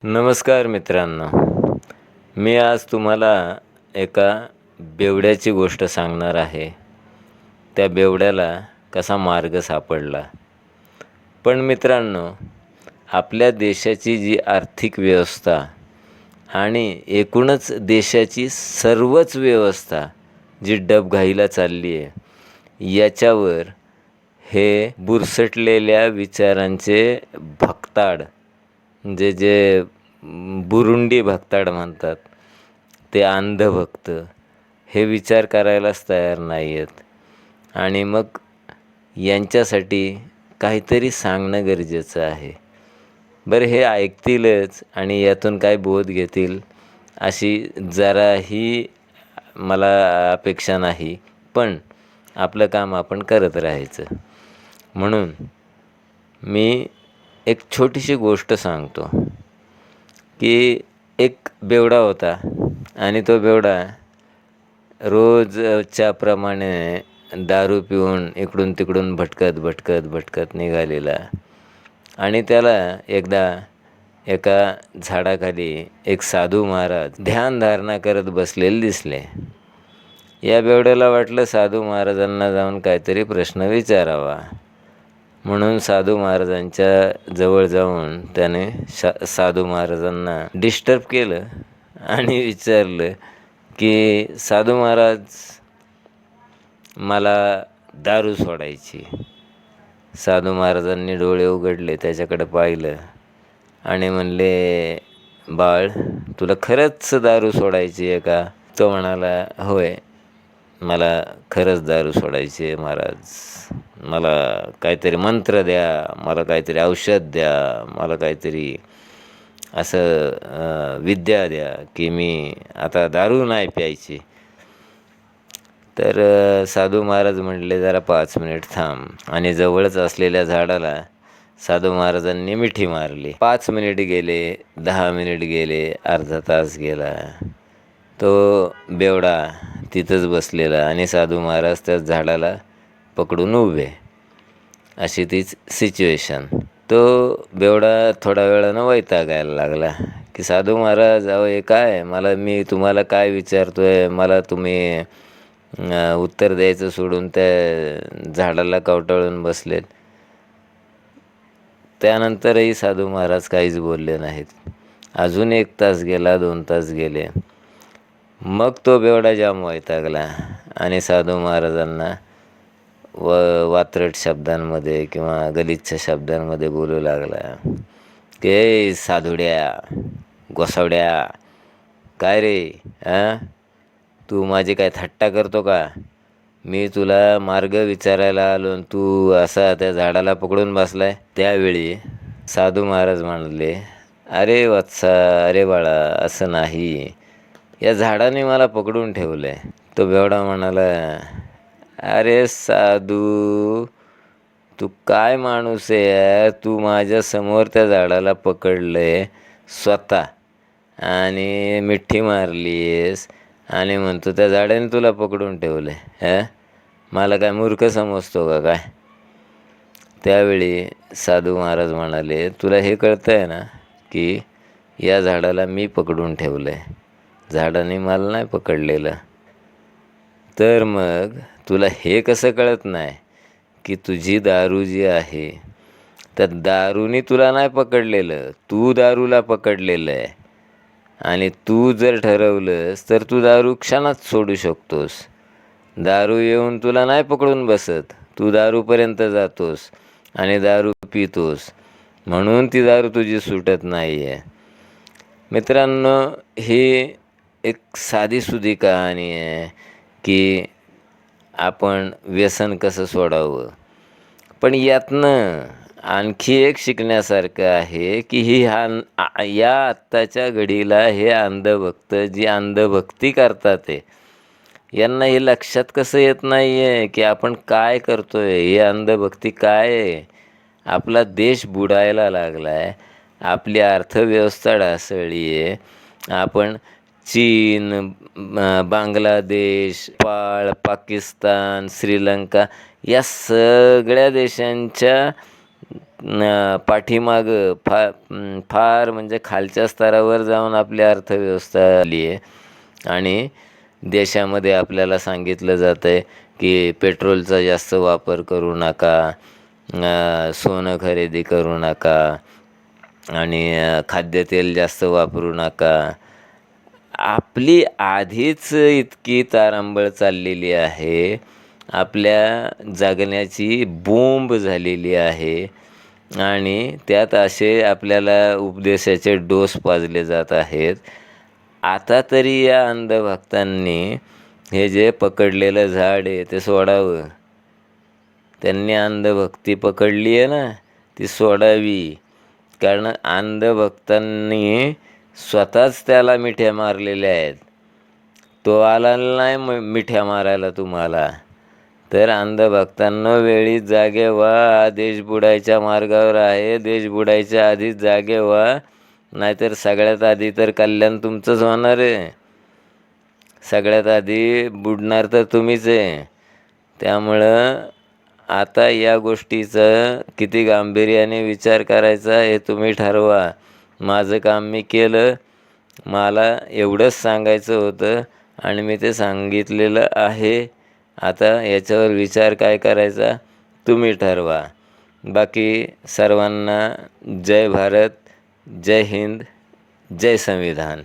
नमस्कार मित्रांनो. मी आज तुम्हाला एका बेवड्याची गोष्ट सांगणार आहे. त्या बेवड्याला कसा मार्ग सापडला. पण मित्रांनो, आपल्या देशाची जी आर्थिक व्यवस्था आणि एकूणच देशाची सर्वच व्यवस्था जी डबघाईला चालली आहे, याच्यावर हे बुरसटलेल्या विचारांचे भक्ताड, जे बुरुंडी भक्ताड म्हणतात, ते अंधभक्त हे विचार करायलाच तयार नाही आहेत. आणि मग यांच्यासाठी काहीतरी सांगणं गरजेचं आहे. बरं, हे ऐकतीलच आणि यातून काय बोध घेतील अशी जराही मला अपेक्षा नाही. पण आपलं काम आपण करत राहायचं. म्हणून मी एक छोटीशी गोष्ट सांगतो की एक बेवडा होता आणि तो बेवडा रोजच्या प्रमाणे दारू पिऊन इकडून तिकडून भटकत निघालेला. आणि त्याला एकदा एका झाडाखाली एक साधू महाराज ध्यानधारणा करत बसलेले दिसले. या बेवड्याला वाटलं साधू महाराजांना जाऊन काहीतरी प्रश्न विचारावा. म्हणून साधू महाराजांच्या जवळ जाऊन त्याने साधू महाराजांना डिस्टर्ब केलं आणि विचारलं की साधू महाराज, मला दारू सोडायची. साधू महाराजांनी डोळे उघडले, त्याच्याकडे पाहिलं आणि म्हणले, बाळ, तुला खरंच दारू सोडायची आहे का? तो म्हणाला, होय, मला खरंच दारू सोडायची आहे महाराज. मला काहीतरी मंत्र द्या, मला काहीतरी औषध द्या, मला काहीतरी असं विद्या द्या की मी आता दारू नाही प्यायची. तर साधू महाराज म्हटले, जरा 5 मिनिट थांब. आणि जवळच असलेल्या झाडाला साधू महाराजांनी मिठी मारली. 5 मिनिट गेले, 10 मिनिट गेले, अर्धा तास गेला. तो बेवडा तिथंच बसलेला आणि साधू महाराज त्या झाडाला पकडून उभे. अशी तीच सिच्युएशन. तो बेवडा थोड्या वेळानं वैतागायला लागला की साधू महाराज, अहो हे काय, मी तुम्हाला काय विचारतोय, मला तुम्ही उत्तर द्यायचं सोडून त्या झाडाला कवटाळून बसलेत. त्यानंतरही साधू महाराज काहीच बोलले नाहीत. अजून 1 तास गेला, 2 तास गेले. मग तो बेवडा जाम वैतागला आणि साधू महाराजांना वात्रट शब्दांमध्ये किंवा गलिच्छ शब्दांमध्ये बोलू लागला की, साधुड्या, गोसावड्या, काय रे, तू माझी काय थट्टा करतो का? मी तुला मार्ग विचारायला आलो, तू असा त्या झाडाला पकडून बसलाय. त्यावेळी साधू महाराज म्हणाले, अरे वत्सा, अरे बाळा, असं नाही, या झाडाने मला पकडून ठेवलंय. तो बेवडा म्हणाला, अरे साधू, तू काय माणूस आहे यार, तू माझ्यासमोर त्या झाडाला पकडलंय स्वतः आणि मिठी मारलीस आणि म्हणतो त्या झाडाने तुला पकडून ठेवलंय. मला काय मूर्ख समजतो का काय? त्यावेळी साधू महाराज म्हणाले, तुला हे कळतंय ना की या झाडाला मी पकडून ठेवलंय, झाडाने मला नाही पकडलेलं. तर मग तुला हे कसं कळत नाही की तुझी दारू जी आहे त्या दारूने तुला नाही पकडलेलं, तू दारूला पकडलेलं आहे. आणि तू जर ठरवलंस तर तू दारू क्षणात सोडू शकतोस. दारू येऊन तुला नाही पकडून बसत, तू दारूपर्यंत जातोस आणि दारू पितोस, म्हणून ती दारू तुझी सुटत नाही आहे. मित्रांनो, ही एक साधीसुधी कहाणी आहे की आपण व्यसन कसं सोडावं. पण यातनं आणखी एक शिकण्यासारखं आहे की या आत्ताच्या घडीला हे अंधभक्त जी अंधभक्ती करतात ते, यांना हे लक्षात कसं येत नाही आहे की आपण काय करतोय, हे अंधभक्ती काय आहे. आपला देश बुडायला लागला आहे, आपली अर्थव्यवस्था ढासळली आहे. आपण चीन, बांगलादेश, नेपाळ, पाकिस्तान, श्रीलंका या सगळ्या देशांच्या पाठीमागं फार म्हणजे खालच्या स्तरावर जाऊन आपली अर्थव्यवस्था आली आहे. आणि देशामध्ये आपल्याला सांगितलं जातं आहे की पेट्रोलचा जास्त वापर करू नका, सोनं खरेदी करू नका आणि खाद्यतेल जास्त वापरू नका. आपली आधीच इतकी तारांबळ चाललेली आहे, आपल्या जगण्याची बोंब झालेली आहे आणि त्यात असे आपल्याला उपदेशाचे डोस पाजले जात आहेत. आता तरी या अंधभक्तांनी हे जे पकडलेलं झाड आहे ते सोडावं. त्यांनी अंधभक्ती पकडली आहे ना, ती सोडावी. कारण अंधभक्तांनी स्वतःच त्याला मिठ्या मारलेल्या आहेत. तो आला नाही मिठ्या मारायला तुम्हाला. तर अंधभक्तांना वेळी जागे व्हा. हा देश बुडायच्या मार्गावर आहे. देश बुडायच्या आधीच जागे व्हा, नाहीतर सगळ्यात आधी तर कल्याण तुमचंच होणार आहे. सगळ्यात आधी बुडणार तर तुम्हीच आहे. त्यामुळं आता या गोष्टीचा किती गांभीर्याने विचार करायचा हे तुम्ही ठरवा. माझं काम मी केलं. मला एवढंच सांगायचं होतं आणि मी ते सांगितलेलं आहे. आता याच्यावर विचार काय करायचा तुम्ही ठरवा. बाकी सर्वांना जय भारत, जय हिंद, जय संविधान.